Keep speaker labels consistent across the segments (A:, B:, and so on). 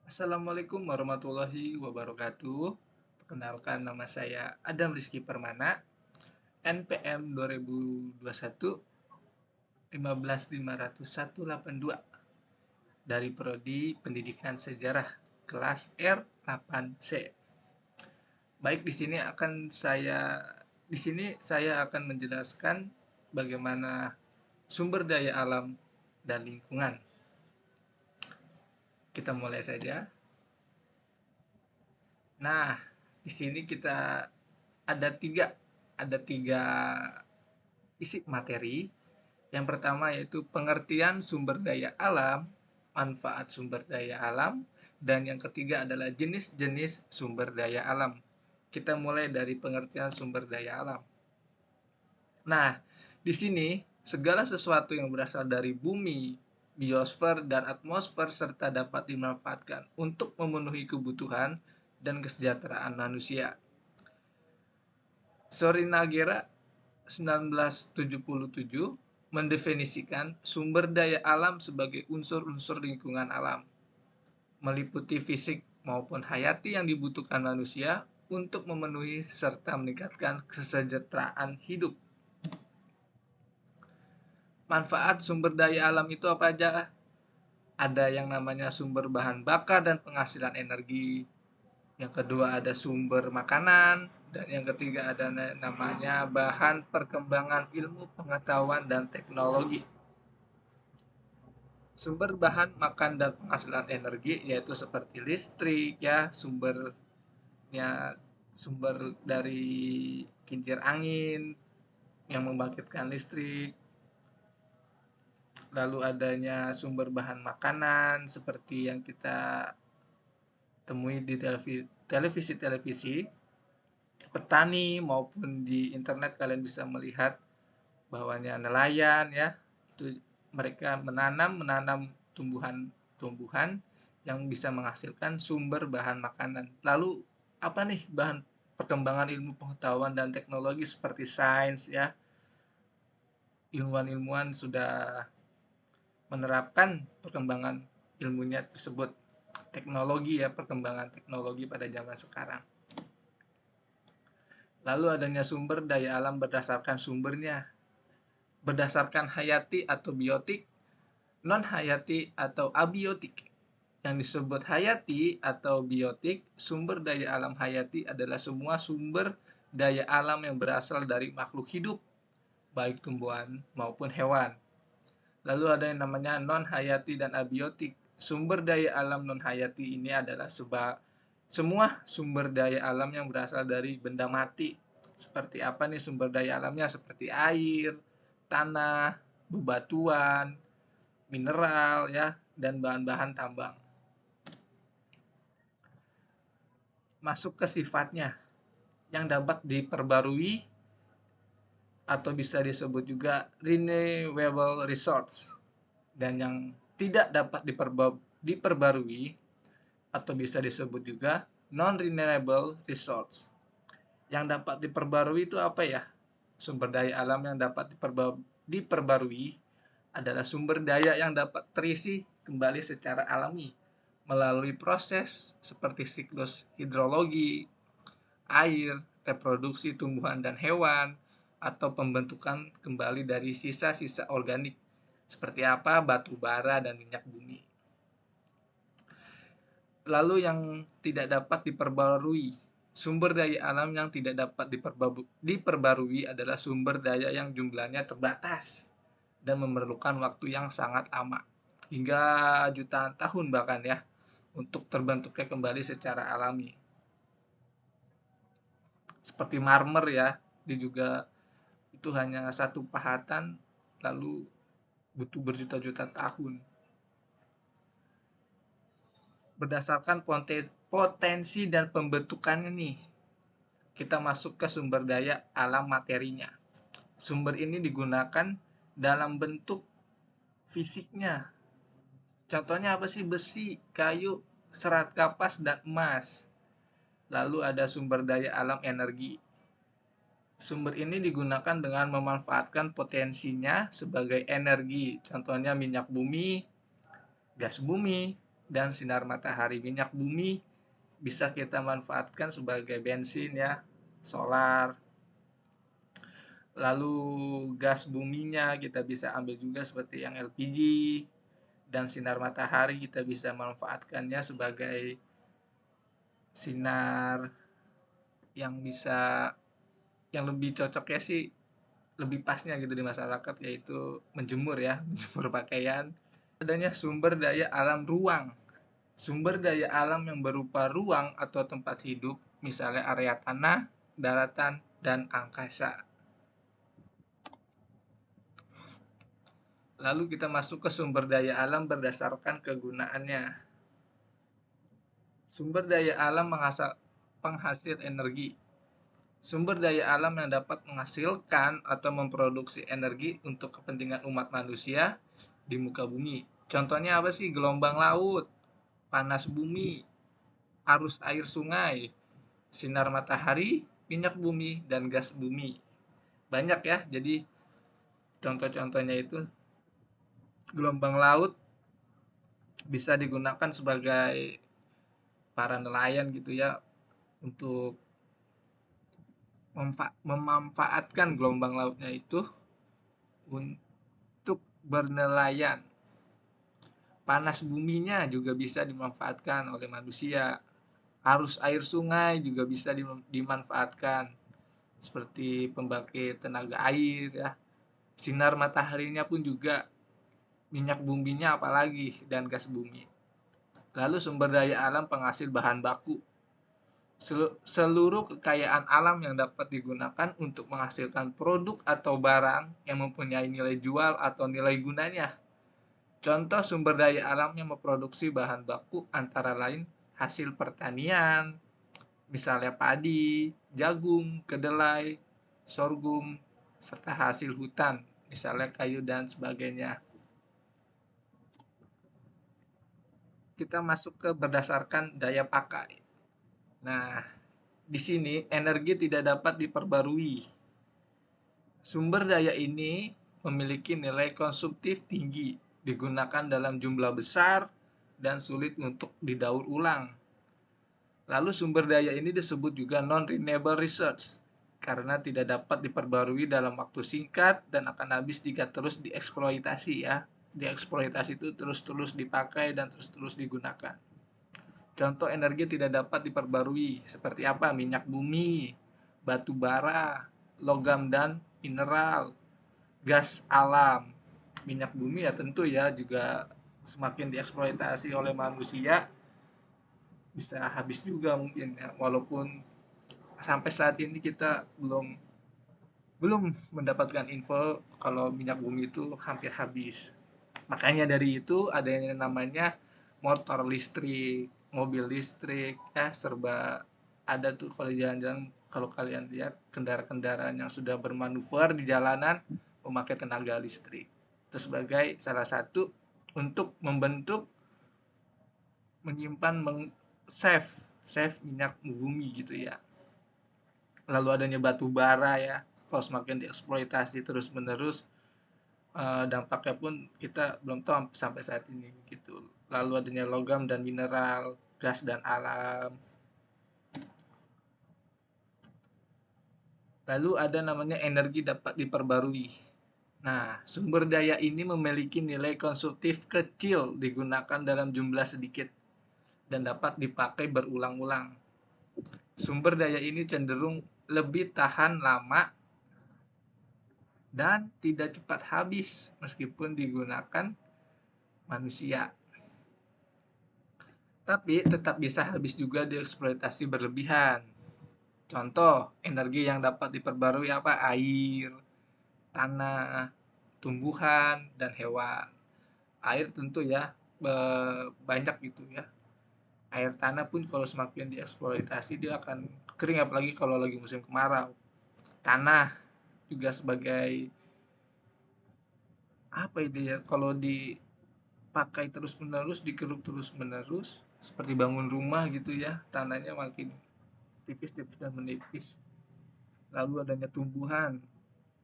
A: Assalamualaikum warahmatullahi wabarakatuh. Perkenalkan, nama saya Adam Rizky Permana, NPM 2021 1550182 dari Prodi Pendidikan Sejarah kelas R8C. Baik, di sini saya akan menjelaskan bagaimana sumber daya alam dan lingkungan. Kita mulai saja. Nah, di sini kita ada tiga isi materi. Yang pertama yaitu pengertian sumber daya alam, manfaat sumber daya alam, dan yang ketiga adalah jenis-jenis sumber daya alam. Kita mulai dari pengertian sumber daya alam. Nah, di sini segala sesuatu yang berasal dari bumi, biosfer, dan atmosfer serta dapat dimanfaatkan untuk memenuhi kebutuhan dan kesejahteraan manusia. Sorinagera 1977 mendefinisikan sumber daya alam sebagai unsur-unsur lingkungan alam, meliputi fisik maupun hayati yang dibutuhkan manusia untuk memenuhi serta meningkatkan kesejahteraan hidup. Manfaat sumber daya alam itu apa aja? Ada yang namanya sumber bahan bakar dan penghasilan energi. Yang kedua ada sumber makanan, dan yang ketiga ada namanya bahan perkembangan ilmu pengetahuan dan teknologi. Sumber bahan makan dan penghasilan energi yaitu seperti listrik ya, sumber dari kincir angin yang membangkitkan listrik. Lalu adanya sumber bahan makanan seperti yang kita temui di televisi, petani maupun di internet kalian bisa melihat bahwanya nelayan ya, itu mereka menanam tumbuhan-tumbuhan yang bisa menghasilkan sumber bahan makanan. Lalu apa nih bahan perkembangan ilmu pengetahuan dan teknologi seperti sains ya. Ilmuwan-ilmuwan sudah menerapkan perkembangan ilmunya tersebut. Teknologi ya, perkembangan teknologi pada zaman sekarang. Lalu adanya sumber daya alam berdasarkan sumbernya. Berdasarkan hayati atau biotik, non-hayati atau abiotik. Yang disebut hayati atau biotik, sumber daya alam hayati adalah semua sumber daya alam yang berasal dari makhluk hidup, baik tumbuhan maupun hewan. Lalu ada yang namanya non-hayati dan abiotik. Sumber daya alam non-hayati ini adalah semua sumber daya alam yang berasal dari benda mati. Seperti apa nih sumber daya alamnya? Seperti air, tanah, bebatuan, mineral ya, dan bahan-bahan tambang. Masuk ke sifatnya yang dapat diperbarui atau bisa disebut juga renewable resource, dan yang tidak dapat diperbarui atau bisa disebut juga non-renewable resource. Yang dapat diperbarui itu apa ya? Sumber daya alam yang dapat diperbarui adalah sumber daya yang dapat terisi kembali secara alami melalui proses seperti siklus hidrologi, air, reproduksi tumbuhan dan hewan, atau pembentukan kembali dari sisa-sisa organik seperti apa? Batu bara dan minyak bumi. Lalu yang tidak dapat diperbarui. Sumber daya alam yang tidak dapat diperbarui adalah sumber daya yang jumlahnya terbatas dan memerlukan waktu yang sangat lama, hingga jutaan tahun bahkan ya, untuk terbentuknya kembali secara alami. Seperti marmer ya, dia juga itu hanya satu pahatan lalu butuh berjuta-juta tahun. Berdasarkan potensi dan pembentukannya nih, kita masuk ke sumber daya alam materinya. Sumber ini digunakan dalam bentuk fisiknya. Contohnya apa sih? Besi, kayu, serat kapas, dan emas. Lalu ada sumber daya alam energi. Sumber ini digunakan dengan memanfaatkan potensinya sebagai energi. Contohnya minyak bumi, gas bumi, dan sinar matahari. Minyak bumi bisa kita manfaatkan sebagai bensin ya, solar. Lalu gas buminya kita bisa ambil juga seperti yang LPG, dan sinar matahari kita bisa manfaatkannya sebagai sinar yang bisa, yang lebih cocoknya sih, lebih pasnya gitu di masyarakat, yaitu menjemur ya, menjemur pakaian. Adanya sumber daya alam ruang. Sumber daya alam yang berupa ruang atau tempat hidup, misalnya area tanah, daratan, dan angkasa. Lalu kita masuk ke sumber daya alam berdasarkan kegunaannya. Sumber daya alam penghasil energi. Sumber daya alam yang dapat menghasilkan atau memproduksi energi untuk kepentingan umat manusia di muka bumi. Contohnya apa sih? Gelombang laut, panas bumi, arus air sungai, sinar matahari, minyak bumi, dan gas bumi. Banyak ya, jadi contoh-contohnya itu gelombang laut bisa digunakan sebagai para nelayan gitu ya, untuk memanfaatkan gelombang lautnya itu untuk bernelayan. Panas buminya juga bisa dimanfaatkan oleh manusia. Arus air sungai juga bisa dimanfaatkan seperti pembangkit tenaga air ya. Sinar mataharinya pun juga, minyak buminya apalagi, dan gas bumi. Lalu sumber daya alam penghasil bahan baku. Seluruh kekayaan alam yang dapat digunakan untuk menghasilkan produk atau barang yang mempunyai nilai jual atau nilai gunanya. Contoh sumber daya alam yang memproduksi bahan baku antara lain hasil pertanian, misalnya padi, jagung, kedelai, sorghum, serta hasil hutan, misalnya kayu dan sebagainya. Kita masuk ke berdasarkan daya pakai. Nah, di sini energi tidak dapat diperbarui. Sumber daya ini memiliki nilai konsumtif tinggi, digunakan dalam jumlah besar, dan sulit untuk didaur ulang. Lalu sumber daya ini disebut juga non-renewable resource, karena tidak dapat diperbarui dalam waktu singkat dan akan habis jika terus dieksploitasi ya. Dieksploitasi itu terus-terus dipakai dan terus-terus digunakan. Contoh energi tidak dapat diperbarui seperti apa? Minyak bumi, batu bara, logam dan mineral, gas alam. Minyak bumi ya tentu ya, juga semakin dieksploitasi oleh manusia bisa habis juga mungkin ya, walaupun sampai saat ini kita belum belum mendapatkan info kalau minyak bumi itu hampir habis. Makanya dari itu ada yang namanya motor listrik, mobil listrik, ya serba ada tuh kalau jalan-jalan. Kalau kalian lihat kendaraan-kendaraan yang sudah bermanuver di jalanan memakai tenaga listrik. Itu sebagai salah satu untuk membentuk, menyimpan, save minyak bumi gitu ya. Lalu adanya batu bara ya, kalau semakin dieksploitasi terus menerus, dampaknya pun kita belum tahu sampai saat ini gitu. Lalu adanya logam dan mineral, gas dan alam. Lalu ada namanya energi dapat diperbarui. Nah, sumber daya ini memiliki nilai konsumtif kecil, digunakan dalam jumlah sedikit, dan dapat dipakai berulang-ulang. Sumber daya ini cenderung lebih tahan lama dan tidak cepat habis meskipun digunakan manusia. Tapi tetap bisa habis juga dieksploitasi berlebihan. Contoh, energi yang dapat diperbarui apa? Air, tanah, tumbuhan, dan hewan. Air tentu ya, banyak gitu ya. Air tanah pun kalau semakin dieksploitasi dia akan kering, apalagi kalau lagi musim kemarau. Tanah juga sebagai apa itu ya, kalau dipakai terus menerus, dikeruk terus menerus, seperti bangun rumah gitu ya, tanahnya makin tipis-tipis dan menipis. Lalu adanya tumbuhan.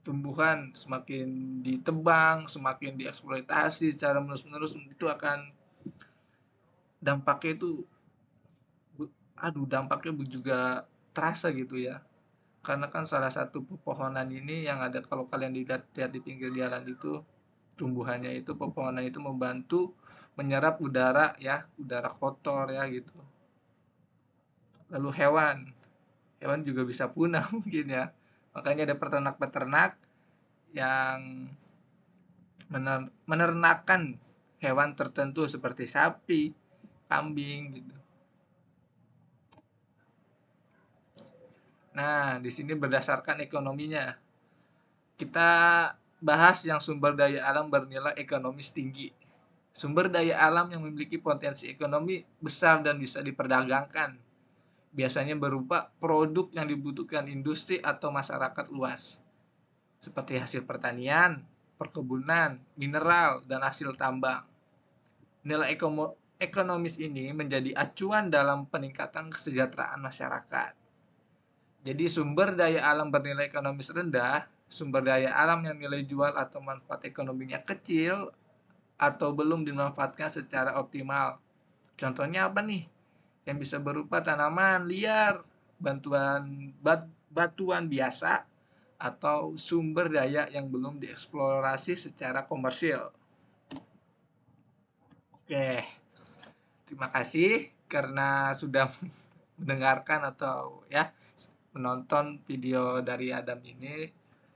A: Tumbuhan semakin ditebang, semakin dieksploitasi secara menerus-menerus, itu akan dampaknya itu dampaknya juga terasa gitu ya. Karena kan salah satu pepohonan ini yang ada, kalau kalian lihat di pinggir jalan itu, tumbuhannya itu, pepohonan itu membantu menyerap udara ya, udara kotor ya gitu. Lalu hewan juga bisa punah mungkin ya. Makanya ada peternak-peternak yang menernakkan hewan tertentu seperti sapi, kambing gitu. Nah, di sini berdasarkan ekonominya. Kita bahas yang sumber daya alam bernilai ekonomis tinggi. Sumber daya alam yang memiliki potensi ekonomi besar dan bisa diperdagangkan. Biasanya berupa produk yang dibutuhkan industri atau masyarakat luas. Seperti hasil pertanian, perkebunan, mineral, dan hasil tambang. Nilai ekonomis ini menjadi acuan dalam peningkatan kesejahteraan masyarakat. Jadi sumber daya alam bernilai ekonomis rendah, sumber daya alam yang nilai jual atau manfaat ekonominya kecil atau belum dimanfaatkan secara optimal. Contohnya apa nih? Yang bisa berupa tanaman liar, batuan biasa, atau sumber daya yang belum dieksplorasi secara komersil. Oke, terima kasih karena sudah mendengarkan atau ya menonton video dari Adam ini.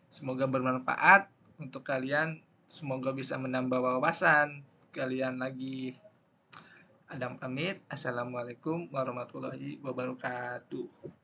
A: Semoga bermanfaat untuk kalian. Semoga bisa menambah wawasan kalian lagi. Adam pamit. Assalamualaikum warahmatullahi wabarakatuh.